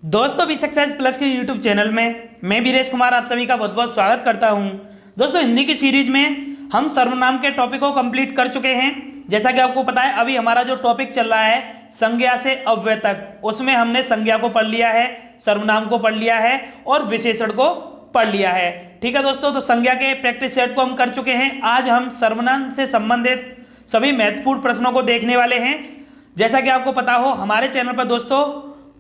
दोस्तों B success plus के YouTube channel में मैं वीरेश कुमार आप सभी का बहुत बहुत स्वागत करता हूं। दोस्तों हिंदी की सीरीज में हम सर्वनाम के टॉपिक को कंप्लीट कर चुके हैं। जैसा कि आपको पता है अभी हमारा जो टॉपिक चल रहा है संज्ञा से अव्यय तक, उसमें हमने संज्ञा को पढ़ लिया है, सर्वनाम को पढ़ लिया है और विशेषण को पढ़ लिया है। ठीक है दोस्तों, तो संज्ञा के प्रैक्टिस सेट को हम कर चुके हैं। आज हम सर्वनाम से संबंधित सभी महत्वपूर्ण प्रश्नों को देखने वाले हैं। जैसा कि आपको पता हो हमारे चैनल पर दोस्तों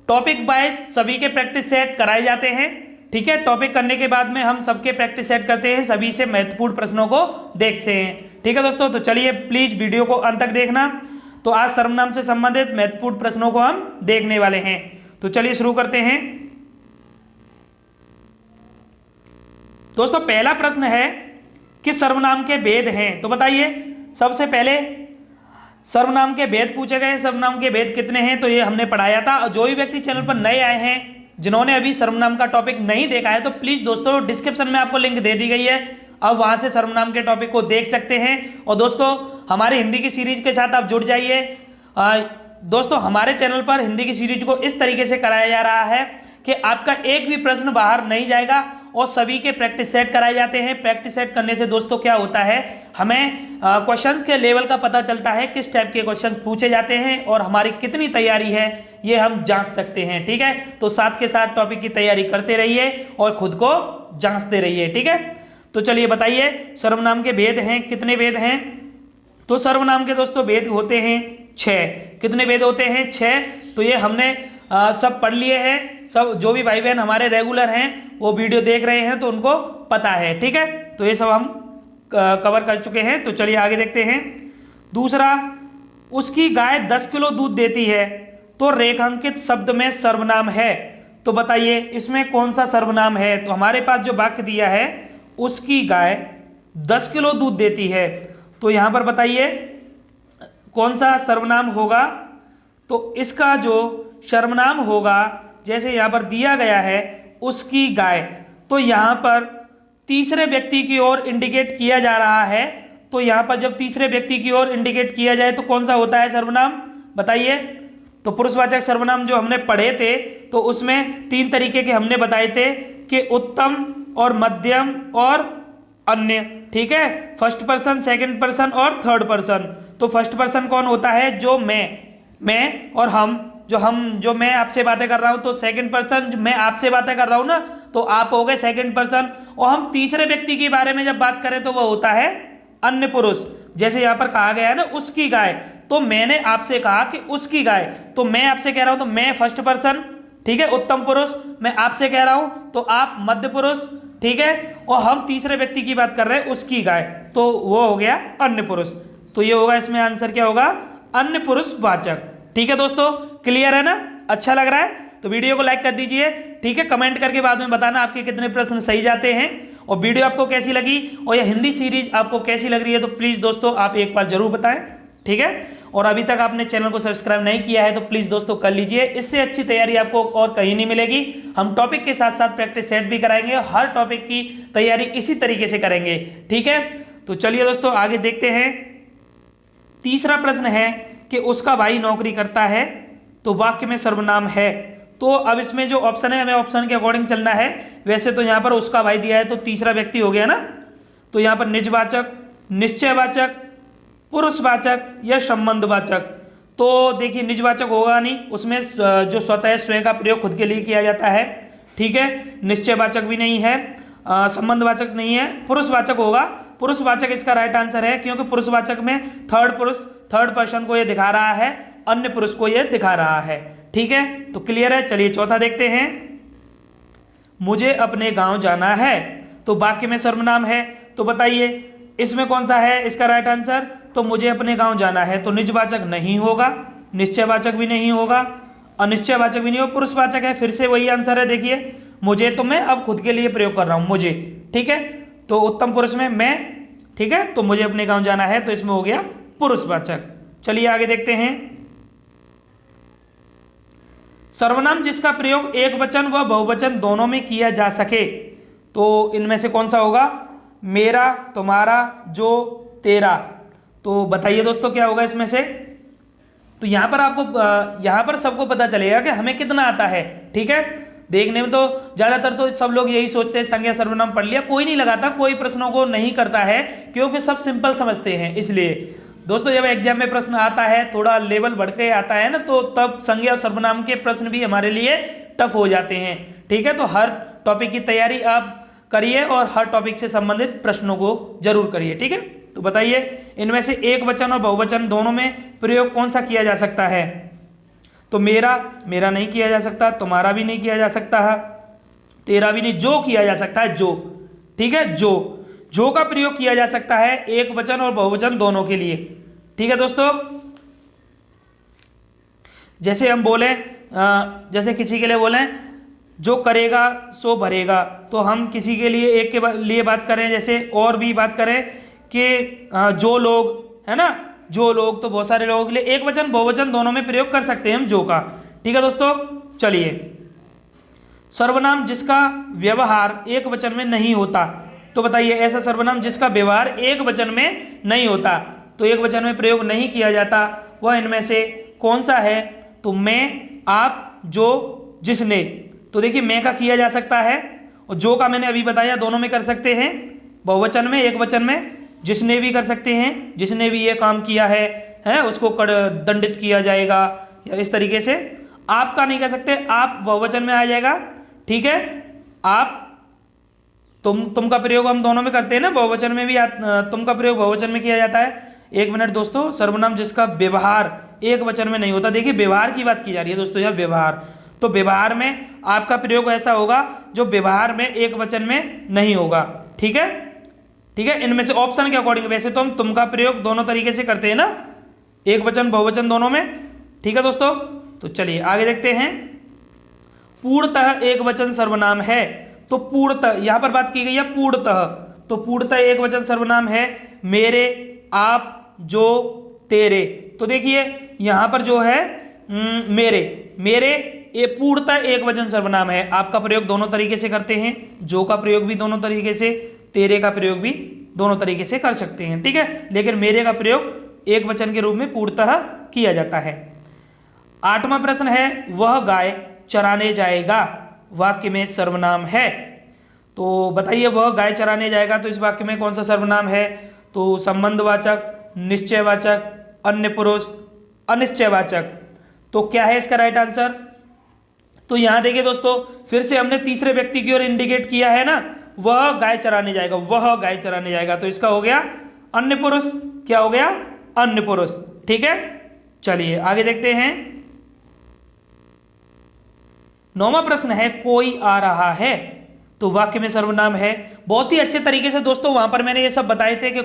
टॉपिक वाइज सभी के प्रैक्टिस सेट कराए जाते हैं। ठीक है, टॉपिक करने के बाद में हम सबके प्रैक्टिस सेट करते हैं, सभी से महत्वपूर्ण प्रश्नों को देखते हैं। ठीक है दोस्तों, तो चलिए प्लीज वीडियो को अंत तक देखना। तो आज सर्वनाम से संबंधित महत्वपूर्ण प्रश्नों को हम देखने वाले हैं। तो चलिए शुरू करते हैं। दोस्तों पहला प्रश्न है कि सर्वनाम के भेद हैं। तो बताइए, सबसे पहले सर्वनाम के भेद पूछे गए। सर्वनाम के भेद कितने हैं तो ये हमने पढ़ाया था। और जो भी व्यक्ति चैनल पर नए आए हैं, जिन्होंने अभी सर्वनाम का टॉपिक नहीं देखा है, तो प्लीज दोस्तों डिस्क्रिप्शन में आपको लिंक दे दी गई है, अब वहां से सर्वनाम के टॉपिक को देख सकते हैं। और दोस्तों हमारे हिंदी की सीरीज के साथ आप जुड़ जाइए। दोस्तों हमारे चैनल पर हिंदी की सीरीज को इस तरीके से कराया जा रहा है कि आपका एक भी प्रश्न बाहर नहीं जाएगा और सभी के प्रैक्टिस सेट कराए जाते हैं। प्रैक्टिस सेट करने से दोस्तों क्या होता है, हमें क्वेश्चंस के लेवल का पता चलता है, किस टाइप के क्वेश्चंस पूछे जाते हैं और हमारी कितनी तैयारी है ये हम जांच सकते हैं। ठीक है, तो साथ के साथ टॉपिक की तैयारी करते रहिए और खुद को जांचते रहिए। ठीक है, तो चलिए बताइए सर्वनाम के भेद हैं, कितने भेद हैं। तो सर्वनाम के दोस्तों भेद होते हैं 6। कितने भेद होते हैं? 6। तो ये हमने सब पढ़ लिए हैं। सब जो भी भाई बहन हमारे रेगुलर हैं वो वीडियो देख रहे हैं तो उनको पता है। ठीक है, तो ये सब हम कवर कर चुके हैं। तो चलिए आगे देखते हैं। दूसरा, उसकी गाय 10 किलो दूध देती है तो रेखांकित शब्द में सर्वनाम है। तो बताइए इसमें कौन सा सर्वनाम है। तो हमारे पास जो वाक्य दिया है, उसकी गाय 10 किलो दूध देती है, तो यहां पर बताइए कौन सा सर्वनाम होगा। तो इसका जो सर्वनाम होगा, जैसे यहां पर दिया गया है उसकी गाय, तो यहां पर तीसरे व्यक्ति की ओर इंडिकेट किया जा रहा है। तो यहां पर जब तीसरे व्यक्ति की ओर इंडिकेट किया जाए तो कौन सा होता है सर्वनाम, बताइए। तो पुरुषवाचक सर्वनाम जो हमने पढ़े थे तो उसमें 3 तरीके के हमने बताए थे कि उत्तम और मध्यम और अन्य। ठीक है, फर्स्ट पर्सन, सेकंड पर्सन और थर्ड पर्सन। तो फर्स्ट पर्सन कौन होता है, जो मैं और हम, जो मैं आपसे बातें कर रहा हूं, तो सेकंड पर्सन मैं आपसे बातें कर रहा हूं ना, तो आप हो गए सेकंड पर्सन। और हम तीसरे व्यक्ति के बारे में जब बात करें तो वो होता है अन्य पुरुष। जैसे यहां पर कहा गया है ना उसकी गाय, तो मैंने आपसे कहा कि उसकी गाय, तो मैं आपसे कह रहा हूं तो मैं फर्स्ट पर्सन, ठीक है, उत्तम पुरुष। मैं आपसे कह रहा हूं तो आप मध्य पुरुष, ठीक है, और हम तीसरे व्यक्ति की बात कर रहे हैं उसकी गाय, तो वो हो गया अन्य पुरुष। तो ये होगा, इसमें आंसर क्या होगा, अन्य पुरुष वाचक। ठीक है दोस्तों, क्लियर है ना, अच्छा लग रहा है तो वीडियो को लाइक कर दीजिए। ठीक है, कमेंट करके बाद में बताना आपके कितने प्रश्न सही जाते हैं और वीडियो आपको कैसी लगी और यह हिंदी सीरीज आपको कैसी लग रही है, तो प्लीज़ दोस्तों आप एक बार जरूर बताएं। ठीक है, और अभी तक आपने चैनल को सब्सक्राइब नहीं किया है तो प्लीज़ दोस्तों कर लीजिए। इससे अच्छी तैयारी आपको और कहीं नहीं मिलेगी। हम टॉपिक के साथ साथ प्रैक्टिस सेट भी कराएंगे, हर टॉपिक की तैयारी इसी तरीके से करेंगे। ठीक है, तो चलिए दोस्तों आगे देखते हैं। तीसरा प्रश्न है कि उसका भाई नौकरी करता है तो वाक्य में सर्वनाम है। तो अब इसमें जो ऑप्शन है हमें ऑप्शन के अकॉर्डिंग चलना है। वैसे तो यहाँ पर उसका भाई दिया है तो तीसरा व्यक्ति हो गया ना, तो यहाँ पर निजवाचक, निश्चयवाचक, पुरुषवाचक या संबंधवाचक। तो देखिए निजवाचक होगा नहीं, उसमें जो स्वतः स्वयं का प्रयोग खुद के लिए किया जाता है। ठीक है, निश्चयवाचक भी नहीं है, संबंधवाचक नहीं है, पुरुषवाचक होगा। पुरुषवाचक इसका राइट आंसर है, क्योंकि पुरुषवाचक में थर्ड पुरुष, थर्ड पर्सन को ये दिखा रहा है, अन्य पुरुष को ये दिखा रहा है। ठीक है, तो क्लियर है। चलिए चौथा देखते हैं। मुझे अपने गांव जाना है तो वाक्य में सर्वनाम है। तो बताइए इसमें कौन सा है इसका राइट आंसर। तो मुझे अपने गांव जाना है तो निजवाचक नहीं होगा, निश्चयवाचक भी नहीं होगा, अनिश्चयवाचक भी नहीं होगा, पुरुषवाचक है। फिर से वही आंसर है, देखिए मुझे तो मैं अब खुद के लिए प्रयोग कर रहा हूं, मुझे। ठीक है, तो उत्तम पुरुष में मैं, ठीक है, तो मुझे अपने गांव जाना है तो इसमें हो गया पुरुषवाचक। चलिए आगे देखते हैं। सर्वनाम जिसका प्रयोग एक वचन व बहुवचन दोनों में किया जा सके, तो इनमें से कौन सा होगा, मेरा, तुम्हारा, जो, तेरा। तो बताइए दोस्तों क्या होगा इसमें से। तो यहाँ पर आपको, यहाँ पर सबको पता चलेगा कि हमें कितना आता है। ठीक है। देखने में तो ज़्यादातर तो सब लोग यही सोचते हैं संज्ञा सर्वनाम पढ़ लिया, कोई नहीं लगाता, कोई प्रश्नों को नहीं करता है क्योंकि सब सिंपल समझते हैं। इसलिए दोस्तों जब एग्जाम में प्रश्न आता है, थोड़ा लेवल बढ़ के आता है ना, तो तब संज्ञा और सर्वनाम के प्रश्न भी हमारे लिए टफ हो जाते हैं। ठीक है, तो हर टॉपिक की तैयारी आप करिए और हर टॉपिक से संबंधित प्रश्नों को जरूर करिए। ठीक है, तो बताइए इनमें से एक वचन और बहुवचन दोनों में प्रयोग कौन सा किया जा सकता है? तो मेरा नहीं किया जा सकता, तुम्हारा भी नहीं किया जा सकता है, तेरा भी नहीं, जो किया जा सकता है जो। ठीक है, जो का प्रयोग किया जा सकता है एक वचन और बहुवचन दोनों के लिए। ठीक है दोस्तों, जैसे हम बोले, जैसे किसी के लिए बोले जो करेगा सो भरेगा, तो हम किसी के लिए एक के लिए बात करें, जैसे और भी बात करें कि जो लोग, है ना, जो लोग, तो बहुत सारे लोगों के लिए एक वचन बहुवचन दोनों में प्रयोग कर सकते हैं हम जो का। ठीक है दोस्तों, चलिए सर्वनाम जिसका व्यवहार एक वचन में नहीं होता, तो बताइए ऐसा सर्वनाम जिसका व्यवहार एक वचन में नहीं होता, तो एक वचन में प्रयोग नहीं किया जाता, वह इनमें से कौन सा है? तो मैं, आप, जो, जिसने। तो देखिए मैं का किया जा सकता है और जो का मैंने अभी बताया दोनों में कर सकते हैं, बहुवचन में, एक वचन में। जिसने भी कर सकते हैं, जिसने भी ये काम किया है उसको दंडित किया जाएगा, या इस तरीके से। आप का नहीं कर सकते, आप बहुवचन में आ जाएगा। ठीक है, आप, तुम का प्रयोग हम दोनों में करते हैं ना, बहुवचन में भी तुम का प्रयोग बहुवचन में किया जाता है। एक मिनट दोस्तों, सर्वनाम जिसका व्यवहार एक वचन में नहीं होता, देखिए व्यवहार की बात की जा रही है दोस्तों, यह व्यवहार, तो व्यवहार में आपका प्रयोग ऐसा होगा जो व्यवहार में एक वचन में नहीं होगा। ठीक है, ठीक है, इनमें से ऑप्शन के अकॉर्डिंग, वैसे तो हम तुम का प्रयोग दोनों तरीके से करते हैं ना, एक वचन बहुवचन दोनों में। ठीक है दोस्तों, तो चलिए आगे देखते हैं। पूर्णतः एक वचन सर्वनाम है, तो पूर्णतः यहां पर बात की गई है पूर्णतः, तो पूर्णतः एक वचन सर्वनाम है मेरे, आप, जो, तेरे। तो देखिए यहां पर जो है मेरे ये पूर्णतः एक वचन सर्वनाम है। आपका प्रयोग दोनों तरीके से करते हैं, जो का प्रयोग भी दोनों तरीके से, तेरे का प्रयोग भी दोनों तरीके से कर सकते हैं। ठीक है, लेकिन मेरे का प्रयोग एक वचन के रूप में पूर्णतः किया जाता है। 8वां प्रश्न है, वह गाय चराने जाएगा वाक्य में सर्वनाम है, तो बताइए वह गाय चराने जाएगा, तो इस वाक्य में कौन सा सर्वनाम है? तो संबंधवाचक, निश्चयवाचक, अन्य पुरुष, अनिश्चयवाचक। तो क्या है इसका राइट आंसर? तो यहां देखिए दोस्तों, फिर से हमने तीसरे व्यक्ति की ओर इंडिकेट किया है ना, वह गाय चराने जाएगा, वह गाय चराने जाएगा, तो इसका हो गया अन्य पुरुष। क्या हो गया? अन्य पुरुष। ठीक है, चलिए आगे देखते हैं। 9वां प्रश्न है, कोई आ रहा है, तो वाक्य में सर्वनाम है। बहुत ही अच्छे तरीके से दोस्तों वहां पर मैंने ये सब बताए थे कि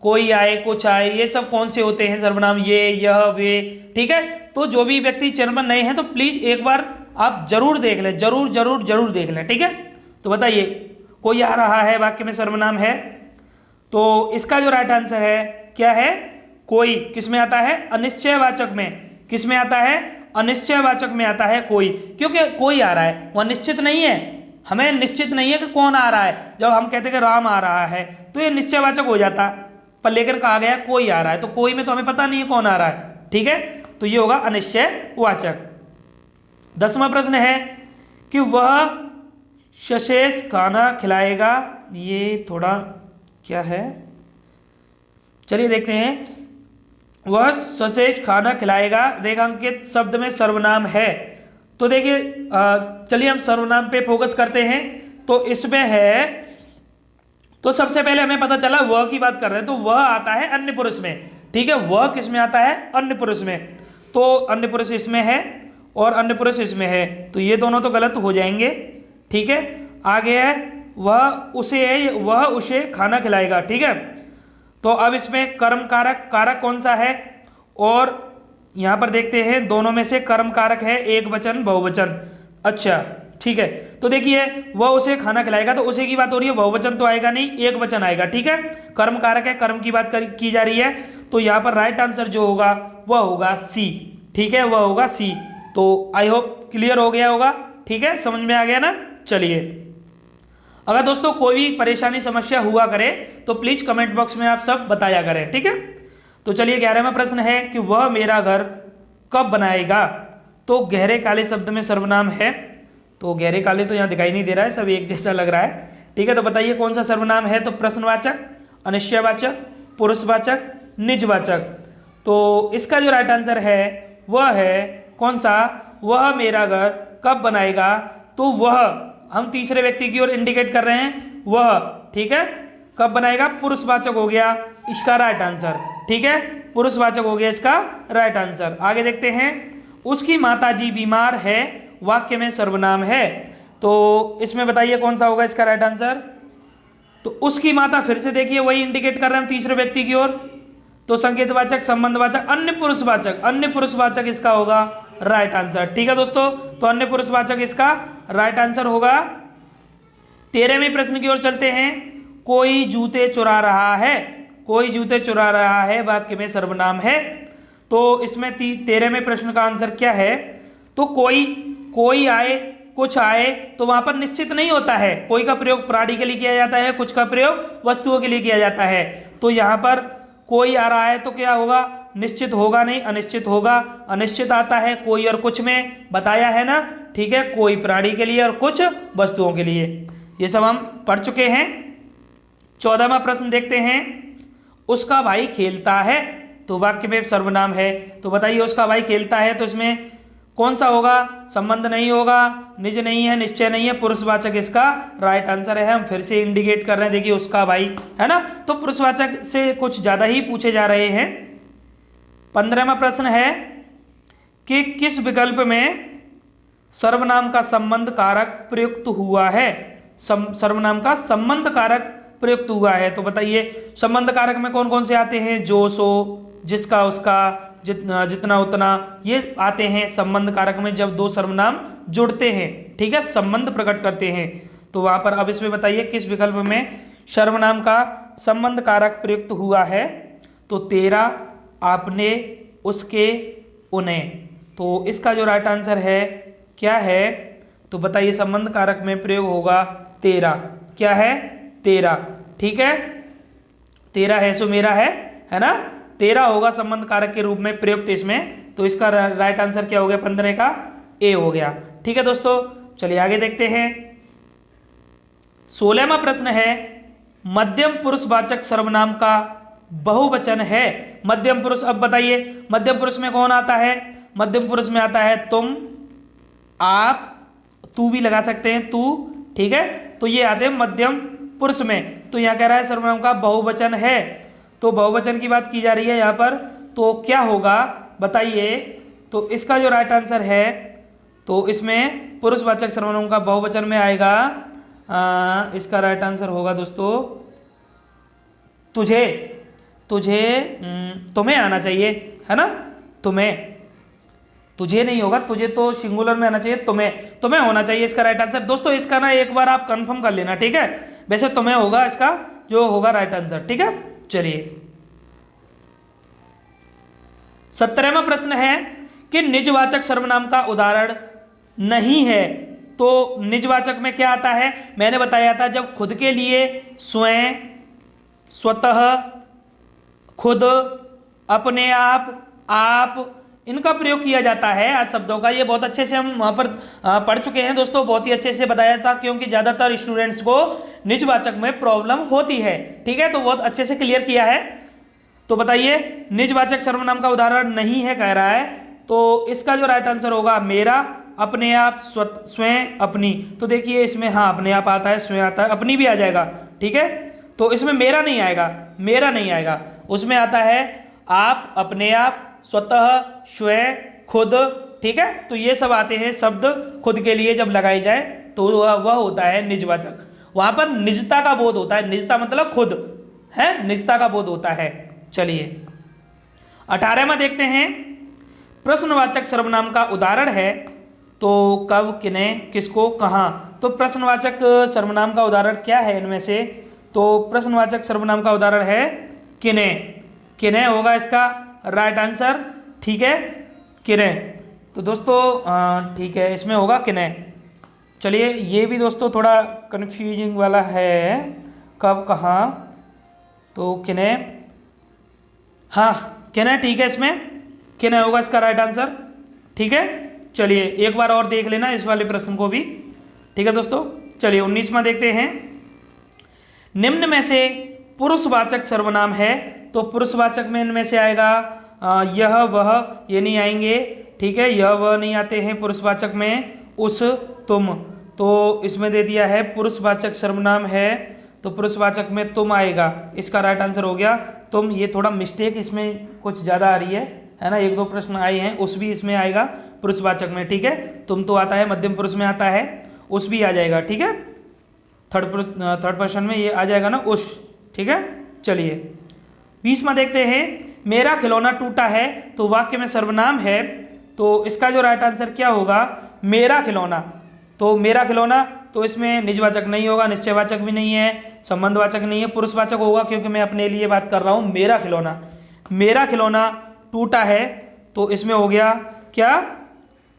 कोई आए, कुछ आए, ये सब कौन से होते हैं सर्वनाम, ये, यह, वे। ठीक है, तो जो भी व्यक्ति चैनल पर नए हैं तो प्लीज एक बार आप जरूर देख लें, जरूर जरूर जरूर देख लें। ठीक है, तो बताइए कोई आ रहा है वाक्य में सर्वनाम है, तो इसका जो राइट आंसर है क्या है? कोई किस में आता है? अनिश्चयवाचक में। किस में आता है? अनिश्चयवाचक में आता है कोई, क्योंकि कोई आ रहा है वह निश्चित नहीं है, हमें निश्चित नहीं है कि कौन आ रहा है। जब हम कहते हैं कि राम आ रहा है तो ये निश्चयवाचक हो जाता, पर लेकर कहा गया कोई आ रहा है, तो कोई में तो हमें पता नहीं है कौन आ रहा है। ठीक है, तो ये होगा अनिश्चयवाचक। 10वां प्रश्न है कि वह सशेष खाना खिलाएगा, ये थोड़ा क्या है, चलिए देखते हैं। वह सशेष खाना खिलाएगा, रेखांकित शब्द में सर्वनाम है, तो देखिए चलिए हम सर्वनाम पे फोकस करते हैं। तो इसमें है, तो सबसे पहले हमें पता चला वह की बात कर रहे हैं, तो वह आता है अन्य पुरुष में। ठीक है, वह किस में आता है? अन्य पुरुष में, तो अन्य पुरुष इसमें है और अन्य पुरुष इसमें है, तो ये दोनों तो गलत हो जाएंगे। ठीक है, आगे है वह उसे खाना खिलाएगा। ठीक है, तो अब इसमें कर्म कारक, कारक कौन सा है? और यहां पर देखते हैं दोनों में से कर्म कारक है एक वचन बहुवचन। अच्छा ठीक है, तो देखिए वह उसे खाना खिलाएगा, तो उसे की बात हो रही है, बहुवचन तो आएगा नहीं, एक वचन आएगा। ठीक है, कर्म कारक है, कर्म की बात की जा रही है, तो यहाँ पर राइट आंसर जो होगा वह होगा सी। ठीक है, वह होगा सी। तो आई होप क्लियर हो गया होगा। ठीक है, समझ में आ गया ना। चलिए, अगर दोस्तों कोई भी परेशानी समस्या हुआ करे तो प्लीज कमेंट बॉक्स में आप सब बताया करें। ठीक है, तो चलिए 11वां प्रश्न है कि वह मेरा घर कब बनाएगा, तो गहरे काले शब्द में सर्वनाम है, तो गहरे काले तो यहाँ दिखाई नहीं दे रहा है, सब एक जैसा लग रहा है। ठीक है, तो बताइए कौन सा सर्वनाम है? तो प्रश्नवाचक, अनिश्चयवाचक, पुरुषवाचक, निजवाचक। तो इसका जो राइट आंसर है वह है कौन सा? वह मेरा घर कब बनाएगा। तो वह हम तीसरे व्यक्ति की ओर इंडिकेट कर रहे हैं, वह। ठीक है, कब बनाएगा? पुरुषवाचक हो गया इसका राइट आंसर। ठीक है, पुरुषवाचक हो गया इसका राइट आंसर। आगे देखते हैं, उसकी माताजी बीमार है वाक्य में सर्वनाम है। तो इसमें बताइए कौन सा होगा इसका राइट आंसर? तो उसकी माता, फिर से देखिए वही इंडिकेट कर रहे हैं तीसरे व्यक्ति की ओर, तो संकेतवाचक, संबंधवाचक, अन्य पुरुषवाचक, अन्य पुरुषवाचक इसका होगा राइट आंसर। ठीक है दोस्तों, तो अन्य पुरुषवाचक इसका राइट आंसर होगा। 13वें प्रश्न की ओर चलते हैं। कोई जूते चुरा रहा है, कोई जूते चुरा रहा है वाक्य में सर्वनाम है। तो इसमें 13वें प्रश्न का आंसर क्या है? तो कोई आए, कुछ आए, तो वहां पर निश्चित नहीं होता है। कोई का प्रयोग प्राणी के लिए किया जाता है, कुछ का प्रयोग वस्तुओं के लिए किया जाता है। तो यहाँ पर कोई आ रहा है तो क्या होगा? निश्चित होगा नहीं, अनिश्चित होगा। अनिश्चित आता है कोई और कुछ में, बताया है ना। ठीक है, कोई प्राणी के लिए और कुछ वस्तुओं के लिए, ये सब हम पढ़ चुके हैं। 14वां प्रश्न देखते हैं। उसका भाई खेलता है, तो वाक्य में सर्वनाम है। तो बताइए उसका भाई खेलता है, तो इसमें कौन सा होगा? संबंध नहीं होगा, निज नहीं है, निश्चय नहीं है, पुरुषवाचक इसका राइट आंसर है। हम फिर से इंडिकेट कर रहे हैं, देखिए उसका भाई है ना, तो पुरुषवाचक से कुछ ज्यादा ही पूछे जा रहे हैं। 15वां प्रश्न है कि किस विकल्प में सर्वनाम का संबंध कारक प्रयुक्त हुआ है? सर्वनाम का संबंध कारक प्रयुक्त हुआ है। तो बताइए संबंध कारक में कौन कौन से आते हैं? जो, सो, जिसका, उसका, जितना, जितना, उतना, ये आते हैं संबंध कारक में जब दो सर्वनाम जुड़ते हैं। ठीक है, संबंध प्रकट करते हैं। तो वहां पर अब इसमें बताइए किस विकल्प में सर्वनाम का संबंध कारक प्रयुक्त हुआ है? तो तेरा, आपने, उसके, उन्हें। तो इसका जो राइट आंसर है क्या है? तो बताइए संबंध कारक में प्रयोग होगा तेरा। क्या है? तेरा। ठीक है, तेरा है सो मेरा है ना, तेरा होगा संबंध कारक के रूप में प्रयुक्त इसमें। तो इसका राइट आंसर क्या हो गया? 15 का ए हो गया। ठीक है दोस्तों, चलिए आगे देखते हैं। 16वां प्रश्न है, मध्यम पुरुषवाचक सर्वनाम का बहुवचन है। मध्यम पुरुष, अब बताइए मध्यम पुरुष में कौन आता है? मध्यम पुरुष में आता है तुम, आप, तू भी लगा सकते हैं, तू। ठीक है, तो ये आते हैं मध्यम पुरुष में। तो यहाँ कह रहा है सर्वनाम का बहुवचन है, तो बहुवचन की बात की जा रही है यहाँ पर। तो क्या होगा बताइए? तो इसका जो राइट आंसर है, तो इसमें पुरुषवाचक सर्वनाम का बहुवचन में आएगा, इसका राइट आंसर होगा दोस्तों तुझे। तुम्हें आना चाहिए, है ना, तुम्हें। तुझे नहीं होगा, तुझे तो सिंगुलर में आना चाहिए, तुम्हें होना चाहिए इसका राइट आंसर। दोस्तों इसका ना एक बार आप कंफर्म कर लेना, ठीक है। वैसे तुम्हें होगा इसका जो होगा राइट आंसर, ठीक है। चलिए 17वां प्रश्न है कि निजवाचक सर्वनाम का उदाहरण नहीं है। तो निजवाचक में क्या आता है? मैंने बताया था, जब खुद के लिए स्वयं, स्वतः, खुद, अपने आप इनका प्रयोग किया जाता है आज शब्दों का। ये बहुत अच्छे से हम वहाँ पर पढ़ चुके हैं दोस्तों, बहुत ही अच्छे से बताया था, क्योंकि ज़्यादातर स्टूडेंट्स को निजवाचक में प्रॉब्लम होती है, ठीक है। तो बहुत अच्छे से क्लियर किया है। तो बताइए निजवाचक सर्वनाम का उदाहरण नहीं है कह रहा है, तो इसका जो राइट आंसर होगा मेरा, अपने आप, स्वयं, अपनी। तो देखिए इसमें हाँ अपने आप आता है, स्वयं आता है, अपनी भी आ जाएगा, ठीक है। तो इसमें मेरा नहीं आएगा, उसमें आता है आप, अपने आप, स्वतः, स्वयं, खुद, ठीक है। तो ये सब आते हैं शब्द खुद के लिए जब लगाए जाए तो वह होता है निजवाचक। वहां पर निजता का बोध होता है, निजता मतलब खुद है, निजता का बोध होता है। चलिए 18वां देखते हैं। प्रश्नवाचक सर्वनाम का उदाहरण है, तो कब, किन्हें, किसको, कहाँ। तो प्रश्नवाचक सर्वनाम का उदाहरण क्या है इनमें से? तो प्रश्नवाचक सर्वनाम का उदाहरण है किन्हें होगा इसका राइट आंसर, ठीक है, किन्हें। तो दोस्तों ठीक है, इसमें होगा किन्हें। चलिए ये भी दोस्तों थोड़ा कंफ्यूजिंग वाला है, कब, कहाँ, तो किन्हें, हाँ किन्हें, ठीक है, इसमें किन्हें होगा इसका राइट आंसर, ठीक है। चलिए एक बार और देख लेना इस वाले प्रश्न को भी। ठीक है दोस्तों, चलिए 19वां देखते हैं। निम्न में से पुरुषवाचक सर्वनाम है, तो पुरुषवाचक में इनमें से आएगा यह वह, ये नहीं आएंगे। ठीक है, यह वह नहीं आते हैं पुरुषवाचक में। उस, तुम, तो इसमें दे दिया है पुरुषवाचक सर्वनाम है तो पुरुषवाचक में तुम आएगा। इसका राइट आंसर हो गया तुम। ये थोड़ा मिस्टेक इसमें कुछ ज़्यादा आ रही है ना, एक दो प्रश्न आए हैं। उस भी इसमें आएगा पुरुषवाचक में। ठीक है, तुम तो आता है मध्यम पुरुष में आता है, उस भी आ जाएगा। ठीक है, थर्ड पर्सन में ये आ जाएगा ना, उस। ठीक है, चलिए 20वां देखते हैं। मेरा खिलौना टूटा है, तो वाक्य में सर्वनाम है, तो इसका जो राइट आंसर क्या होगा, मेरा खिलौना। तो मेरा खिलौना, तो इसमें निजवाचक नहीं होगा, निश्चयवाचक भी नहीं है, संबंधवाचक नहीं है, पुरुषवाचक होगा, क्योंकि मैं अपने लिए बात कर रहा हूं। मेरा खिलौना, मेरा खिलौना टूटा है, तो इसमें हो गया क्या,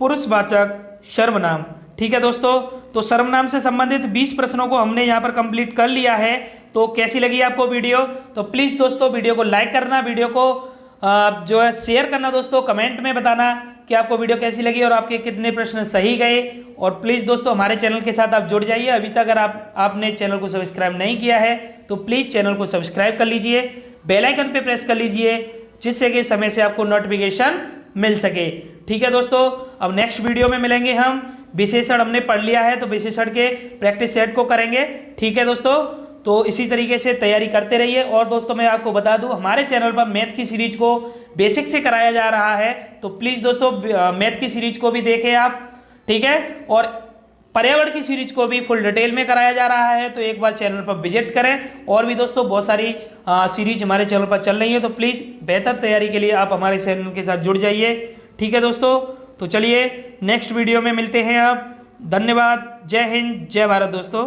पुरुषवाचक सर्वनाम। ठीक है दोस्तों, तो सर्वनाम से संबंधित 20 प्रश्नों को हमने यहाँ पर कंप्लीट कर लिया है। तो कैसी लगी आपको वीडियो, तो प्लीज़ दोस्तों वीडियो को लाइक करना, वीडियो को जो है शेयर करना दोस्तों, कमेंट में बताना कि आपको वीडियो कैसी लगी और आपके कितने प्रश्न सही गए। और प्लीज़ दोस्तों हमारे चैनल के साथ आप जुड़ जाइए। अभी तक अगर आपने चैनल को सब्सक्राइब नहीं किया है तो प्लीज़ चैनल को सब्सक्राइब कर लीजिए, बेल आइकन पे प्रेस कर लीजिए, जिससे कि समय से आपको नोटिफिकेशन मिल सके। ठीक है दोस्तों, अब नेक्स्ट वीडियो में मिलेंगे हम। विशेषण हमने पढ़ लिया है, तो विशेषण के प्रैक्टिस सेट को करेंगे। ठीक है दोस्तों, तो इसी तरीके से तैयारी करते रहिए। और दोस्तों मैं आपको बता दूं, हमारे चैनल पर मैथ की सीरीज को बेसिक से कराया जा रहा है, तो प्लीज़ दोस्तों मैथ की सीरीज को भी देखें आप। ठीक है, और पर्यावरण की सीरीज को भी फुल डिटेल में कराया जा रहा है, तो एक बार चैनल पर विजिट करें। और भी दोस्तों बहुत सारी सीरीज हमारे चैनल पर चल रही है, तो प्लीज़ बेहतर तैयारी के लिए आप हमारे चैनल के साथ जुड़ जाइए। ठीक है दोस्तों, तो चलिए नेक्स्ट वीडियो में मिलते हैं आप। धन्यवाद, जय हिंद, जय भारत दोस्तों।